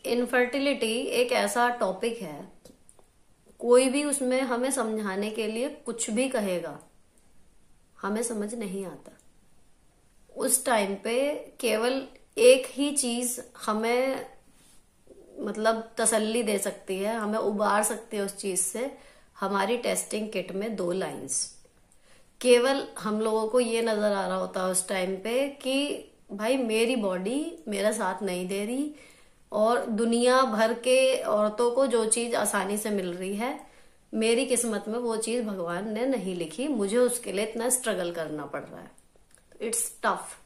Infertility एक ऐसा topic है, कोई भी उसमें हमें समझाने के लिए कुछ भी कहेगा, हमें समझ नहीं आता। उस टाइम पे केवल एक ही चीज हमें मतलब तसल्ली दे सकती है, हमें उबार सकती है उस चीज से। हमारी टेस्टिंग किट में 2 लाइंस, केवल हम लोगों को ये नजर आ रहा होता है उस टाइम पे कि भाई मेरी बॉडी मेरा साथ नहीं दे रही, और दुनिया भर के औरतों को जो चीज आसानी से मिल रही है, मेरी किस्मत में वो चीज भगवान ने नहीं लिखी, मुझे उसके लिए इतना स्ट्रगल करना पड़ रहा है। It's tough.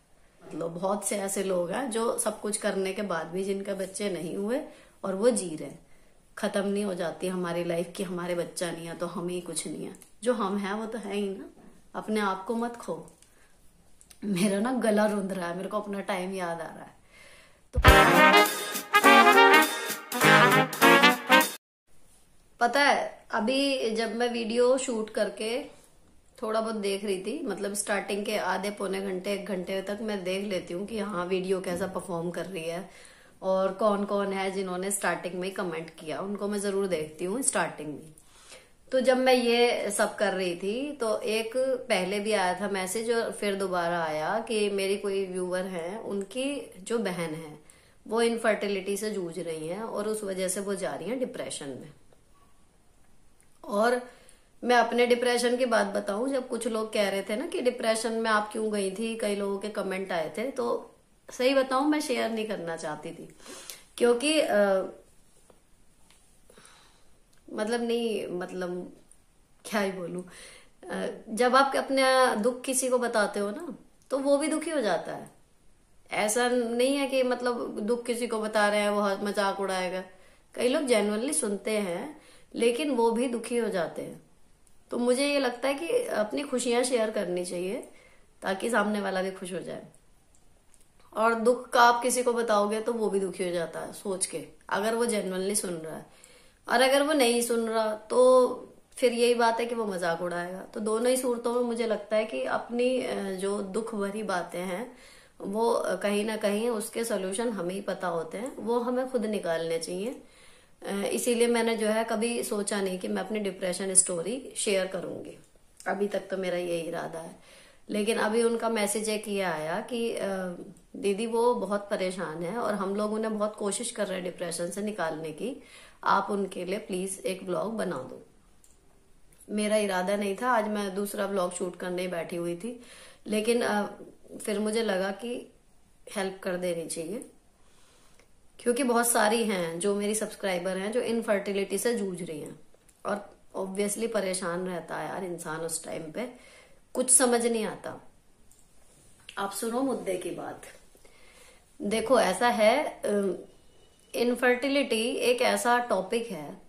मतलब बहुत से ऐसे लोग हैं जो सब कुछ करने के बाद भी जिनके बच्चे नहीं हुए और वो जी रहे हैं। खत्म नहीं हो जाती हमारी लाइफ कि हमारे बच्चा नहीं है तो हम ही कुछ नहीं है। जो हम हैं वो तो है ही ना। अपने आप को मत खो। मेरा ना गला रुंध रहा है, मेरे को अपना टाइम याद आ रहा है। पता है, अभी जब मैं वीडियो शूट करके थोड़ा बहुत देख रही थी, मतलब स्टार्टिंग के आधे पौने घंटे 1 घंटे तक मैं देख लेती हूँ कि हाँ वीडियो कैसा परफॉर्म कर रही है और कौन कौन है जिन्होंने स्टार्टिंग में कमेंट किया, उनको मैं जरूर देखती हूँ स्टार्टिंग में। तो जब मैं ये सब कर रही थी तो एक पहले भी आया था मैसेज और फिर दोबारा आया कि मेरी कोई व्यूअर है, उनकी जो बहन है वो इनफर्टिलिटी से जूझ रही है और उस वजह से वो जा रही है डिप्रेशन में। और मैं अपने डिप्रेशन की बात बताऊं, जब कुछ लोग कह रहे थे ना कि डिप्रेशन में आप क्यों गई थी, कई लोगों के कमेंट आए थे, तो सही बताऊं मैं शेयर नहीं करना चाहती थी क्योंकि मतलब क्या ही बोलूं, जब आप अपने दुख किसी को बताते हो ना तो वो भी दुखी हो जाता है। ऐसा नहीं है कि मतलब दुख किसी को बता रहे हैं वो मजाक उड़ाएगा। कई लोग जेन्युइनली सुनते हैं लेकिन वो भी दुखी हो जाते हैं। तो मुझे ये लगता है कि अपनी खुशियां शेयर करनी चाहिए ताकि सामने वाला भी खुश हो जाए। और दुख का आप किसी को बताओगे तो वो भी दुखी हो जाता है सोच के, अगर वो जेन्युइनली सुन रहा है। और अगर वो नहीं सुन रहा तो फिर यही बात है कि वो मजाक उड़ाएगा। तो दोनों ही सूरतों में मुझे लगता है कि अपनी जो दुख भरी बातें हैं वो कहीं ना कहीं उसके सोल्यूशन हमें ही पता होते हैं, वो हमें खुद निकालने चाहिए। इसीलिए मैंने जो है कभी सोचा नहीं कि मैं अपनी डिप्रेशन स्टोरी शेयर करूंगी। अभी तक तो मेरा यही इरादा है। लेकिन अभी उनका मैसेज एक ये आया कि दीदी वो बहुत परेशान है और हम लोग उन्हें बहुत कोशिश कर रहे हैं डिप्रेशन से निकालने की, आप उनके लिए प्लीज एक व्लॉग बना दो। मेरा इरादा नहीं था, आज मैं दूसरा व्लॉग शूट करने ही बैठी हुई थी, लेकिन फिर मुझे लगा कि हेल्प कर देनी चाहिए क्योंकि बहुत सारी हैं जो मेरी सब्सक्राइबर हैं जो इनफर्टिलिटी से जूझ रही हैं और ऑब्वियसली परेशान रहता है यार इंसान उस टाइम पे, कुछ समझ नहीं आता। आप सुनो मुद्दे की बात। देखो ऐसा है, इनफर्टिलिटी एक ऐसा टॉपिक है,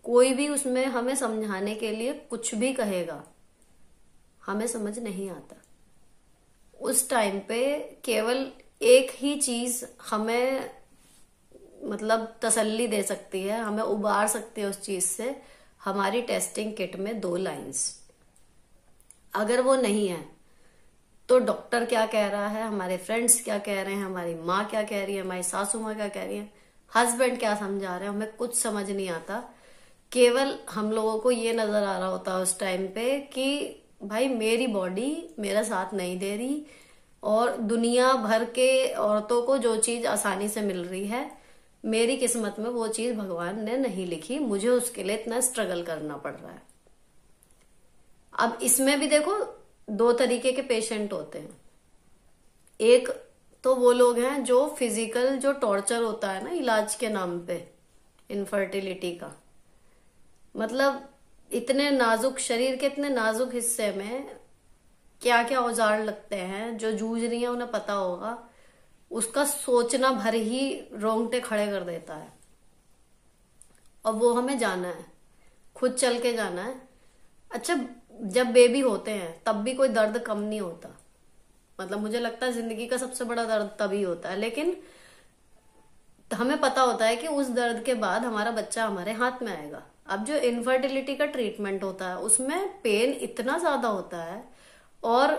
कोई भी उसमें हमें समझाने के लिए कुछ भी कहेगा, हमें समझ नहीं आता। उस टाइम पे केवल एक ही चीज हमें मतलब तसल्ली दे सकती है, हमें उबार सकती है उस चीज से। हमारी टेस्टिंग किट में 2 लाइंस, अगर वो नहीं है तो डॉक्टर क्या कह रहा है, हमारे फ्रेंड्स क्या कह रहे हैं, हमारी माँ क्या कह रही है, हमारी सासू माँ क्या कह रही है, हस्बैंड क्या समझा रहे हैं, हमें कुछ समझ नहीं आता। केवल हम लोगों को ये नजर आ रहा होता है उस टाइम पे कि भाई मेरी बॉडी मेरा साथ नहीं दे रही, और दुनिया भर के औरतों को जो चीज आसानी से मिल रही है, मेरी किस्मत में वो चीज भगवान ने नहीं लिखी, मुझे उसके लिए इतना स्ट्रगल करना पड़ रहा है। अब इसमें भी देखो 2 तरीके के पेशेंट होते हैं। एक तो वो लोग हैं जो फिजिकल जो टॉर्चर होता है ना इलाज के नाम पे इनफर्टिलिटी का, मतलब इतने नाजुक शरीर के इतने नाजुक हिस्से में क्या क्या औजार लगते हैं, जो जूझ रही है उन्हें पता होगा, उसका सोचना भर ही रोंगटे खड़े कर देता है। और वो हमें जाना है, खुद चल के जाना है। अच्छा, जब बेबी होते हैं तब भी कोई दर्द कम नहीं होता, मतलब मुझे लगता है जिंदगी का सबसे बड़ा दर्द तभी होता है, लेकिन हमें पता होता है कि उस दर्द के बाद हमारा बच्चा हमारे हाथ में आएगा। अब जो इनफर्टिलिटी का ट्रीटमेंट होता है उसमें पेन इतना ज्यादा होता है और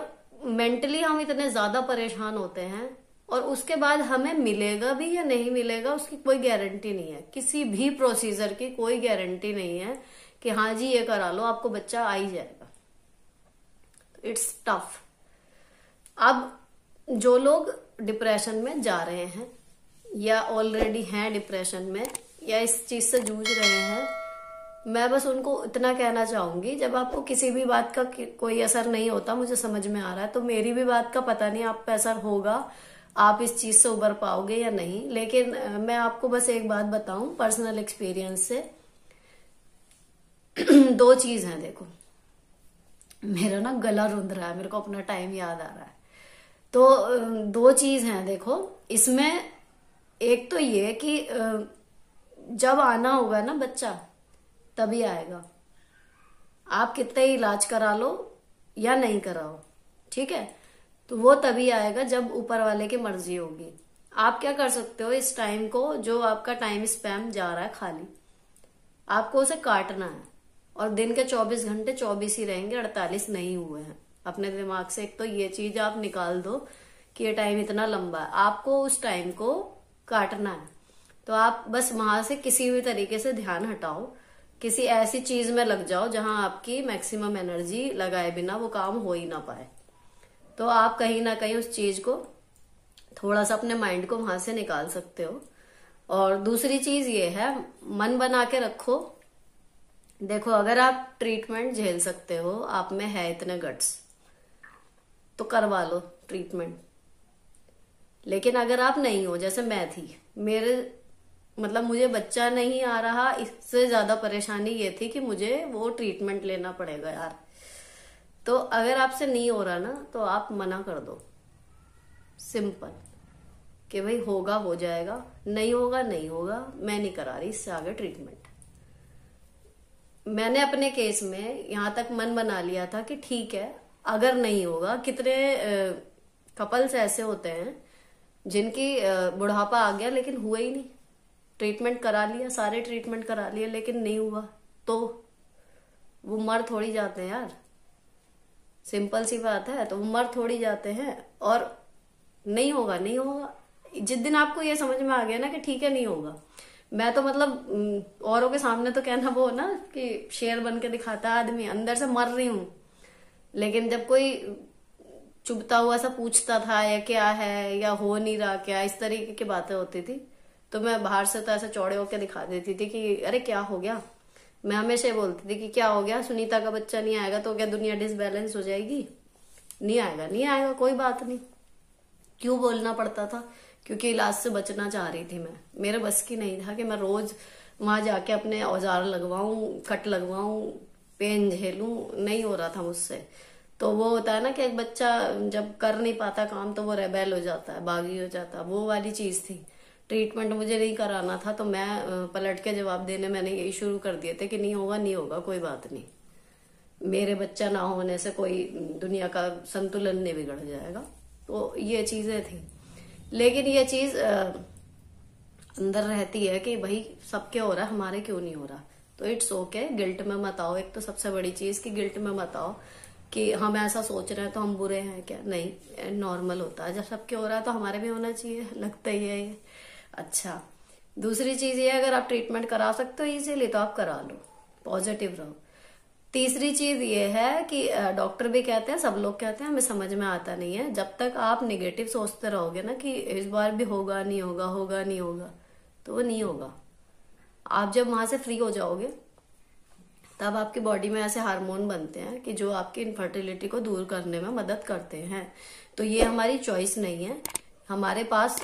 मेंटली हम इतने ज्यादा परेशान होते हैं और उसके बाद हमें मिलेगा भी या नहीं मिलेगा उसकी कोई गारंटी नहीं है। किसी भी प्रोसीजर की कोई गारंटी नहीं है कि हाँ जी ये करा लो आपको बच्चा आ ही जाएगा। It's tough. अब जो लोग डिप्रेशन में जा रहे हैं या ऑलरेडी हैं डिप्रेशन में या इस चीज से जूझ रहे हैं, मैं बस उनको इतना कहना चाहूंगी, जब आपको किसी भी बात का कोई असर नहीं होता, मुझे समझ में आ रहा है, तो मेरी भी बात का पता नहीं आप पे असर होगा, आप इस चीज से उबर पाओगे या नहीं। लेकिन मैं आपको बस एक बात बताऊं पर्सनल एक्सपीरियंस से। दो चीज है, देखो मेरा ना गला रुंध रहा है, मेरे को अपना टाइम याद आ रहा है। तो दो चीज है देखो इसमें। एक तो ये कि जब आना होगा ना बच्चा तभी आएगा। आप कितने इलाज करा लो या नहीं कराओ, ठीक है, तो वो तभी आएगा जब ऊपर वाले की मर्जी होगी। आप क्या कर सकते हो, इस टाइम को जो आपका टाइम स्पैम जा रहा है खाली, आपको उसे काटना है। और दिन के 24 घंटे 24 ही रहेंगे, 48 नहीं हुए हैं। अपने दिमाग से एक तो ये चीज आप निकाल दो कि ये टाइम इतना लंबा है, आपको उस टाइम को काटना है। तो आप बस वहां से किसी भी तरीके से ध्यान हटाओ, किसी ऐसी चीज में लग जाओ जहां आपकी मैक्सिमम एनर्जी लगाए बिना वो काम हो ही ना पाए। तो आप कहीं ना कहीं उस चीज को थोड़ा सा अपने माइंड को वहां से निकाल सकते हो। और दूसरी चीज ये है, मन बना के रखो। देखो अगर आप ट्रीटमेंट झेल सकते हो, आप में है इतने गट्स, तो करवा लो ट्रीटमेंट। लेकिन अगर आप नहीं हो, जैसे मैं थी, मेरे मतलब मुझे बच्चा नहीं आ रहा, इससे ज्यादा परेशानी ये थी कि मुझे वो ट्रीटमेंट लेना पड़ेगा यार। तो अगर आपसे नहीं हो रहा ना, तो आप मना कर दो, सिंपल, कि भाई होगा हो जाएगा, नहीं होगा नहीं होगा, मैं नहीं करा रही इससे आगे ट्रीटमेंट। मैंने अपने केस में यहां तक मन बना लिया था कि ठीक है अगर नहीं होगा। कितने कपल्स ऐसे होते हैं जिनकी बुढ़ापा आ गया लेकिन हुआ ही नहीं, ट्रीटमेंट करा लिया, सारे ट्रीटमेंट करा लिए लेकिन नहीं हुआ, तो वो मर थोड़ी जाते हैं यार, सिंपल सी बात है। तो वो मर थोड़ी जाते हैं। और नहीं होगा नहीं होगा, जिस दिन आपको ये समझ में आ गया ना कि ठीक है नहीं होगा, मैं तो मतलब औरों के सामने तो कहना वो ना कि शेर बन के दिखाता आदमी, अंदर से मर रही हूं, लेकिन जब कोई चुभता हुआ सा पूछता था या क्या है या हो नहीं रहा क्या, इस तरीके की बातें होती थी, तो मैं बाहर से तो ऐसे चौड़े होकर दिखा देती थी कि अरे क्या हो गया। मैं हमेशा बोलती थी कि क्या हो गया, सुनीता का बच्चा नहीं आएगा तो क्या दुनिया डिसबैलेंस हो जाएगी? नहीं आएगा नहीं आएगा, कोई बात नहीं। क्यों बोलना पड़ता था? क्योंकि इलाज से बचना चाह रही थी मैं। मेरे बस की नहीं था कि मैं रोज वहां जाके अपने औजार लगवाऊं, कट लगवाऊं, पेन झेलूं, नहीं हो रहा था मुझसे। तो वो होता है ना कि एक बच्चा जब कर नहीं पाता काम तो वो रेबेल हो जाता है, बागी हो जाता है, वो वाली चीज थी। ट्रीटमेंट मुझे नहीं कराना था, तो मैं पलट के जवाब देने मैंने यही शुरू कर दिए थे कि नहीं होगा नहीं होगा, कोई बात नहीं, मेरे बच्चा ना होने से कोई दुनिया का संतुलन नहीं बिगड़ जाएगा। तो ये चीजें थी। लेकिन ये चीज अंदर रहती है कि भाई सबके हो रहा है, हमारे क्यों नहीं हो रहा। तो इट्स ओके, गिल्ट में मत आओ। एक तो सबसे बड़ी चीज कि गिल्ट में मत आओ कि हम ऐसा सोच रहे हैं तो हम बुरे हैं क्या, नहीं, नॉर्मल होता है। जब सबके हो रहा है तो हमारे भी होना चाहिए, लगता ही है ये। अच्छा, दूसरी चीज ये, अगर आप ट्रीटमेंट करा सकते हो इजीली तो आप करा लो, पॉजिटिव रहो। तीसरी चीज ये है कि डॉक्टर भी कहते हैं, सब लोग कहते हैं, हमें समझ में आता नहीं है, जब तक आप नेगेटिव सोचते रहोगे ना कि इस बार भी होगा नहीं होगा, होगा नहीं होगा, तो वो नहीं होगा। आप जब वहां से फ्री हो जाओगे तब आपकी बॉडी में ऐसे हार्मोन बनते हैं कि जो आपकी इनफर्टिलिटी को दूर करने में मदद करते हैं। तो ये हमारी चॉइस नहीं है, हमारे पास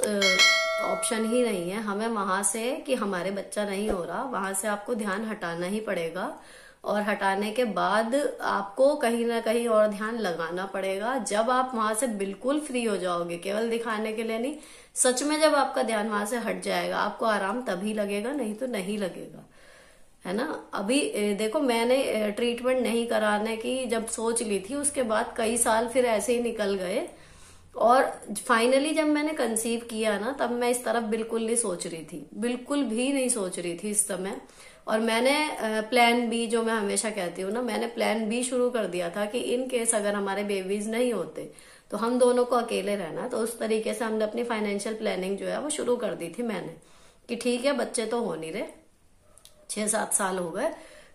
ऑप्शन ही नहीं है। हमें वहां से कि हमारे बच्चा नहीं हो रहा, वहां से आपको ध्यान हटाना ही पड़ेगा। और हटाने के बाद आपको कहीं ना कहीं और ध्यान लगाना पड़ेगा। जब आप वहां से बिल्कुल फ्री हो जाओगे, केवल दिखाने के लिए नहीं, सच में जब आपका ध्यान वहां से हट जाएगा, आपको आराम तभी लगेगा, नहीं तो नहीं लगेगा, है ना। अभी देखो, मैंने ट्रीटमेंट नहीं कराने की जब सोच ली थी, उसके बाद कई साल फिर ऐसे ही निकल गए। और फाइनली जब मैंने कंसीव किया ना, तब मैं इस तरफ बिल्कुल नहीं सोच रही थी, बिल्कुल भी नहीं सोच रही थी इस समय। और मैंने प्लान बी, जो मैं हमेशा कहती हूँ ना, मैंने प्लान बी शुरू कर दिया था कि इन केस अगर हमारे बेबीज नहीं होते तो हम दोनों को अकेले रहना, तो उस तरीके से हमने अपनी फाइनेंशियल प्लानिंग जो है वो शुरू कर दी थी मैंने, कि ठीक है बच्चे तो हो नहीं रहे, 6-7 साल हो गए,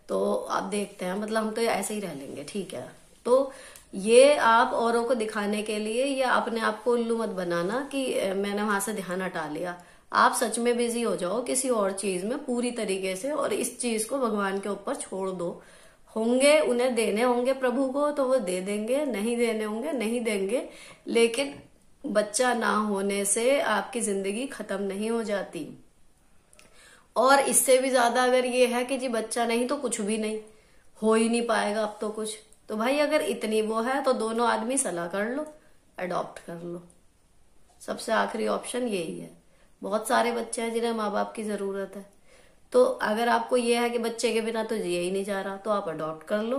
तो आप देखते हैं, मतलब हम तो ऐसे ही रह लेंगे, ठीक है। तो ये आप औरों को दिखाने के लिए या अपने आप को उल्लू मत बनाना कि मैंने वहां से ध्यान हटा लिया। आप सच में बिजी हो जाओ किसी और चीज में पूरी तरीके से, और इस चीज को भगवान के ऊपर छोड़ दो। होंगे, उन्हें देने होंगे प्रभु को तो वो दे देंगे, नहीं देने होंगे नहीं देंगे, लेकिन बच्चा ना होने से आपकी जिंदगी खत्म नहीं हो जाती। और इससे भी ज्यादा अगर ये है कि जी बच्चा नहीं तो कुछ भी नहीं, हो ही नहीं पाएगा अब तो कुछ, तो भाई अगर इतनी वो है तो दोनों आदमी सलाह कर लो, अडॉप्ट कर लो। सबसे आखिरी ऑप्शन यही है। बहुत सारे बच्चे हैं जिन्हें माँ बाप की जरूरत है, तो अगर आपको ये है कि बच्चे के बिना तो जिया ही नहीं जा रहा, तो आप अडॉप्ट कर लो।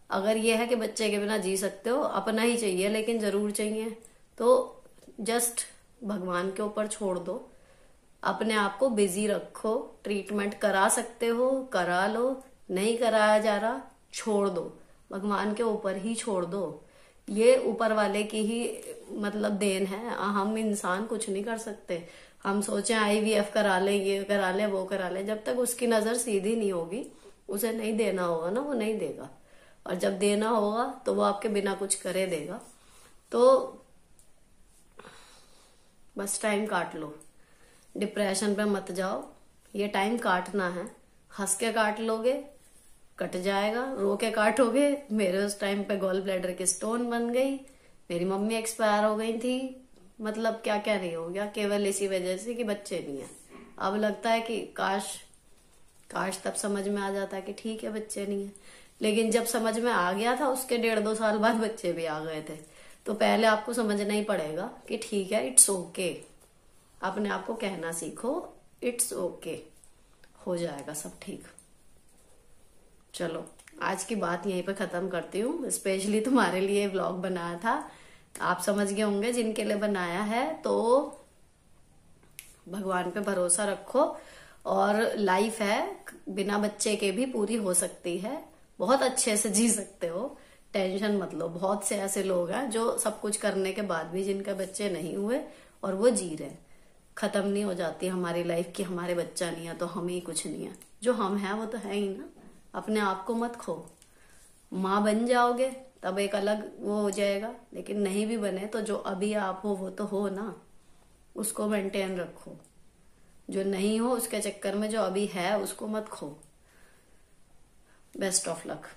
अगर ये है कि बच्चे के बिना जी सकते हो, अपना ही चाहिए लेकिन जरूर चाहिए, तो जस्ट भगवान के ऊपर छोड़ दो, अपने आप को बिजी रखो। ट्रीटमेंट करा सकते हो करा लो, नहीं कराया जा रहा छोड़ दो, भगवान के ऊपर ही छोड़ दो। ये ऊपर वाले की ही मतलब देन है, हम इंसान कुछ नहीं कर सकते। हम सोचे IVF करा ले, ये करा ले, वो करा ले, जब तक उसकी नजर सीधी नहीं होगी, उसे नहीं देना होगा ना, वो नहीं देगा। और जब देना होगा तो वो आपके बिना कुछ करे देगा। तो बस टाइम काट लो, डिप्रेशन पे मत जाओ, ये टाइम काटना है। हंस के काट लोगे कट जाएगा, रो के काटोगे। मेरे उस टाइम पे गॉल ब्लैडर की स्टोन बन गई, मेरी मम्मी एक्सपायर हो गई थी, मतलब क्या क्या नहीं हो गया, केवल इसी वजह से कि बच्चे नहीं है। अब लगता है कि काश तब समझ में आ जाता कि ठीक है बच्चे नहीं है, लेकिन जब समझ में आ गया था उसके 1.5-2 साल बाद बच्चे भी आ गए थे। तो पहले आपको समझना ही पड़ेगा कि ठीक है, इट्स ओके। अपने आप को कहना सीखो, इट्स ओके, हो जाएगा सब ठीक। चलो आज की बात यहीं पे खत्म करती हूँ। स्पेशली तुम्हारे लिए व्लॉग बनाया था, आप समझ गए होंगे जिनके लिए बनाया है। तो भगवान पे भरोसा रखो, और लाइफ है बिना बच्चे के भी पूरी हो सकती है, बहुत अच्छे से जी सकते हो, टेंशन मत लो। बहुत से ऐसे लोग हैं जो सब कुछ करने के बाद भी जिनके बच्चे नहीं हुए और वो जी रहे। खत्म नहीं हो जाती हमारी लाइफ कि हमारे बच्चा नहीं है तो हम ही कुछ नहीं है। जो हम हैं वो तो है ही ना। अपने आप को मत खो, माँ बन जाओगे तब एक अलग वो हो जाएगा, लेकिन नहीं भी बने तो जो अभी आप हो वो तो हो ना, उसको मेंटेन रखो। जो नहीं हो उसके चक्कर में जो अभी है उसको मत खो। Best of luck,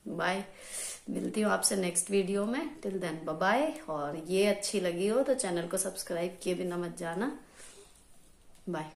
bye. मिलती हूँ आपसे नेक्स्ट वीडियो में, टिल देन बाय बाय। और ये अच्छी लगी हो तो चैनल को सब्सक्राइब किए बिना मत जाना। बाय।